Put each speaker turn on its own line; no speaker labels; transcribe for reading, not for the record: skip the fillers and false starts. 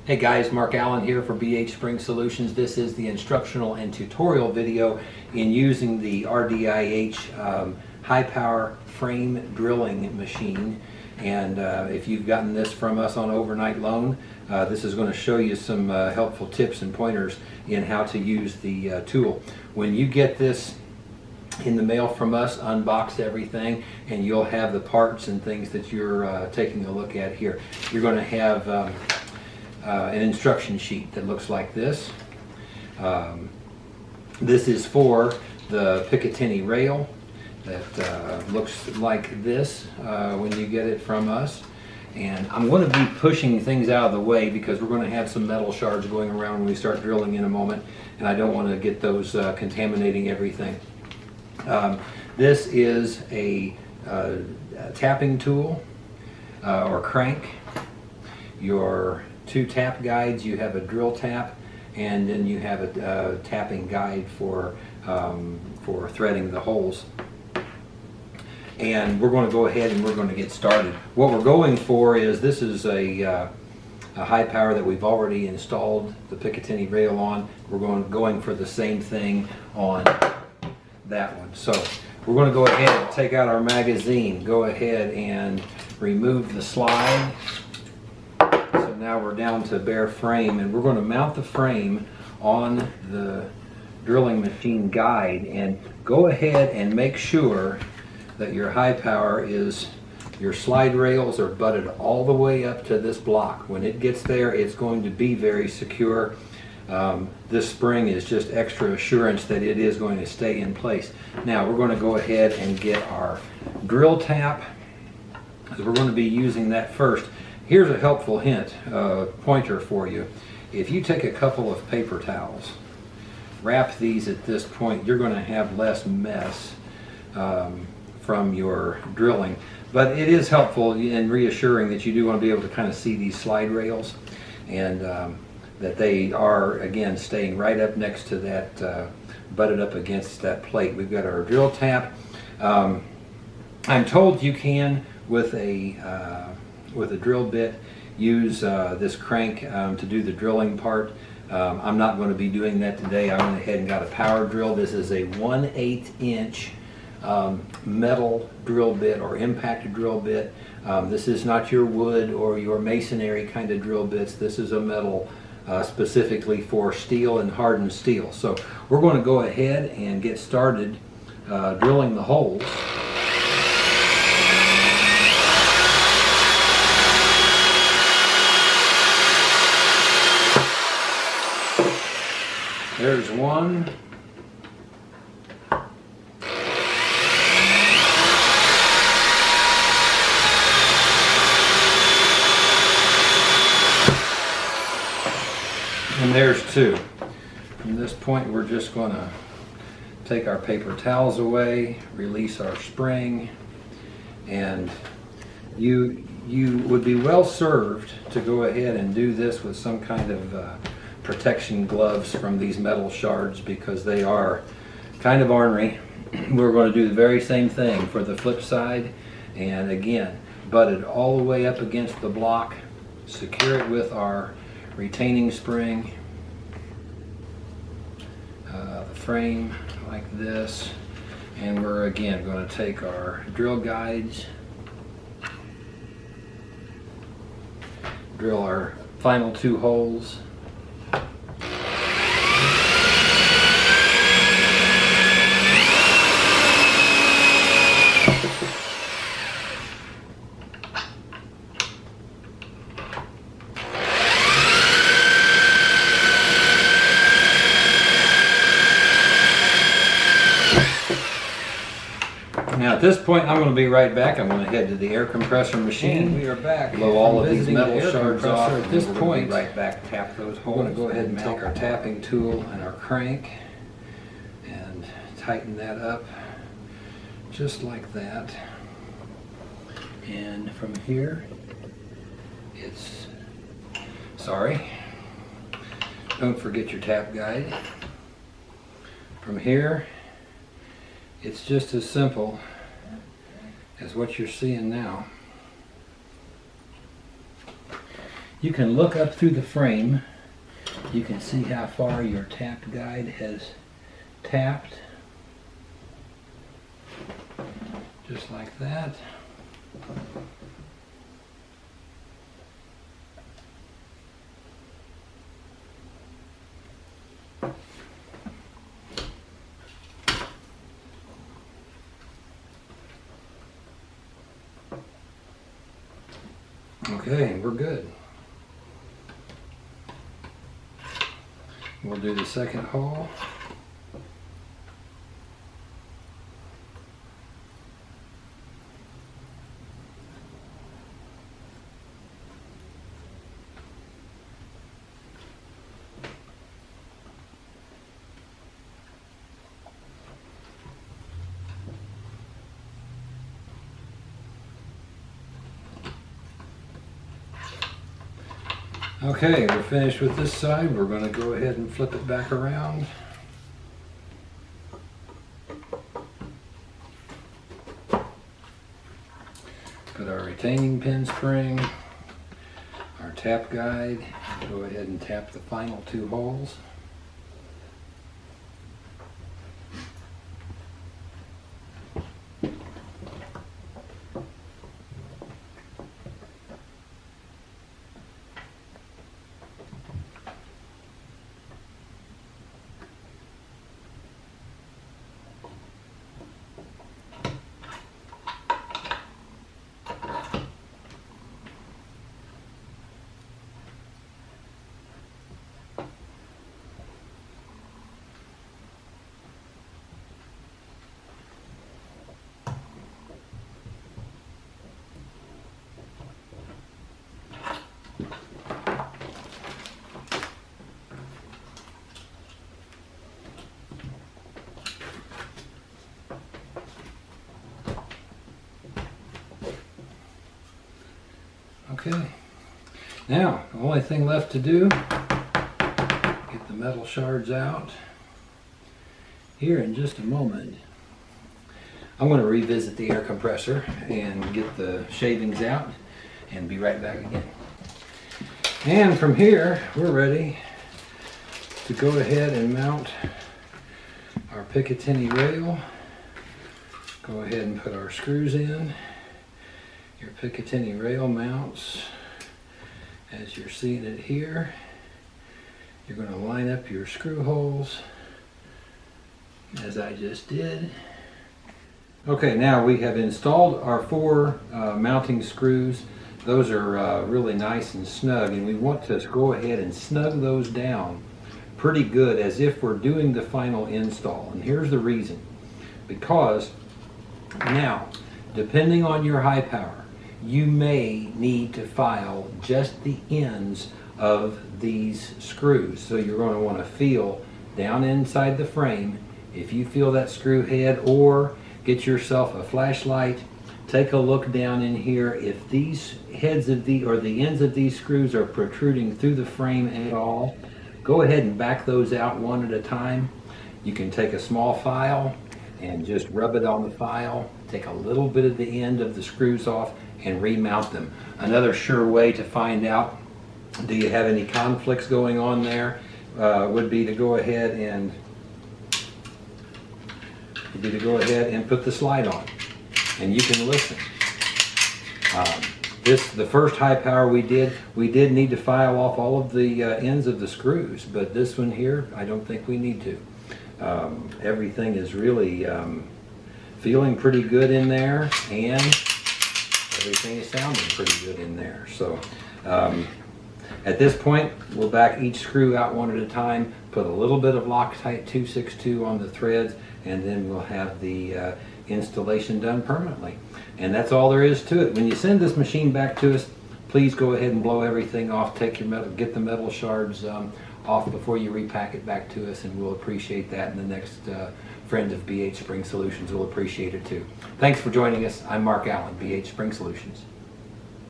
Hey guys, Mark Allen here for BHSpringSolutions. This is the instructional and tutorial video in using the RDIH high-power frame drilling machine. And if you've gotten this from us on overnight loan, this is going to show you some helpful tips and pointers in how to use the tool. When you get this in the mail from us, unbox everything, and you'll have the parts and things that you're taking a look at here. You're going to have an instruction sheet that looks like this. This is for the Picatinny Rail that looks like this when you get it from us. And I'm going to be pushing things out of the way because we're going to have some metal shards going around when we start drilling in a moment, and I don't want to get those contaminating everything. This is a tapping tool or crank. Your two tap guides, you have a drill tap, and then you have a tapping guide for threading the holes. And we're going to go ahead and we're going to get started. What we're going for is, this is a high power that we've already installed the Picatinny Rail on. We're going for the same thing on that one. So we're going to go ahead and take out our magazine, go ahead and remove the slide. So now we're down to bare frame, and we're going to mount the frame on the drilling machine guide, and go ahead and make sure that your high power your slide rails are butted all the way up to this block. When it gets there, it's going to be very secure. This spring is just extra assurance that it is going to stay in place. Now we're going to go ahead and get our drill tap, because we're going to be using that first. Here's a helpful hint, pointer for you. If you take a couple of paper towels, wrap these at this point, you're going to have less mess from your drilling. But it is helpful and reassuring that you do want to be able to kind of see these slide rails, and that they are, again, staying right up next to that, butted up against that plate. We've got our drill tap. I'm told you can, with a drill bit, use this crank to do the drilling part. I'm not going to be doing that today. I went ahead and got a power drill. This is a 1/8 inch metal drill bit or impact drill bit. This is not your wood or your masonry kind of drill bits. This is a metal specifically for steel and hardened steel. So we're going to go ahead and get started drilling the holes. There's one. And there's two. From this point, we're just going to take our paper towels away, release our spring, and you would be well served to go ahead and do this with some kind of protection gloves from these metal shards, because they are kind of ornery. We're going to do the very same thing for the flip side, and again, butted all the way up against the block, secure it with our retaining spring, the frame like this, and we're again going to take our drill guides, drill our final two holes. Now at this point, I'm going to be right back. I'm going to head to the air compressor machine.
And we are back.
Blow all of these metal shards off.
At this point,
right back, tap those holes. We're going to go ahead and take our tapping tool and our crank and tighten that up just like that. And from here, don't forget your tap guide. From here, it's just as simple as what you're seeing now. You can look up through the frame. You can see how far your tap guide has tapped. Just like that. Okay, we're good. We'll do the second hole. Okay, we're finished with this side. We're going to go ahead and flip it back around. Put our retaining pin spring, our tap guide, go ahead and tap the final 2 holes. Okay, now the only thing left to do, get the metal shards out. Here in just a moment, I'm going to revisit the air compressor and get the shavings out and be right back again. And from here, we're ready to go ahead and mount our Picatinny rail. Go ahead and put our screws in. Your Picatinny rail mounts as you're seeing it here. You're going to line up your screw holes as I just did. Okay, now we have installed our 4 mounting screws. Those are really nice and snug, and we want to go ahead and snug those down pretty good as if we're doing the final install. And here's the reason. Because now, depending on your high power, you may need to file just the ends of these screws. So you're going to want to feel down inside the frame. If you feel that screw head, or get yourself a flashlight, take a look down in here. If these heads of the ends of these screws are protruding through the frame at all, go ahead and back those out one at a time. You can take a small file and just rub it on the file, take a little bit of the end of the screws off and remount them. Another sure way to find out, do you have any conflicts going on there, would be to go ahead and put the slide on, and you can listen. The first high power we did need to file off all of the ends of the screws, but this one here, I don't think we need to. Everything is really feeling pretty good in there, and everything is sounding pretty good in there. So at this point, we'll back each screw out one at a time, put a little bit of Loctite 262 on the threads, and then we'll have the installation done permanently. And that's all there is to it. When you send this machine back to us, please go ahead and blow everything off. Take your metal, get the metal shards off before you repack it back to us, and we'll appreciate that. And the next friend of BH Spring Solutions will appreciate it too. Thanks for joining us. I'm Mark Allen, BH Spring Solutions.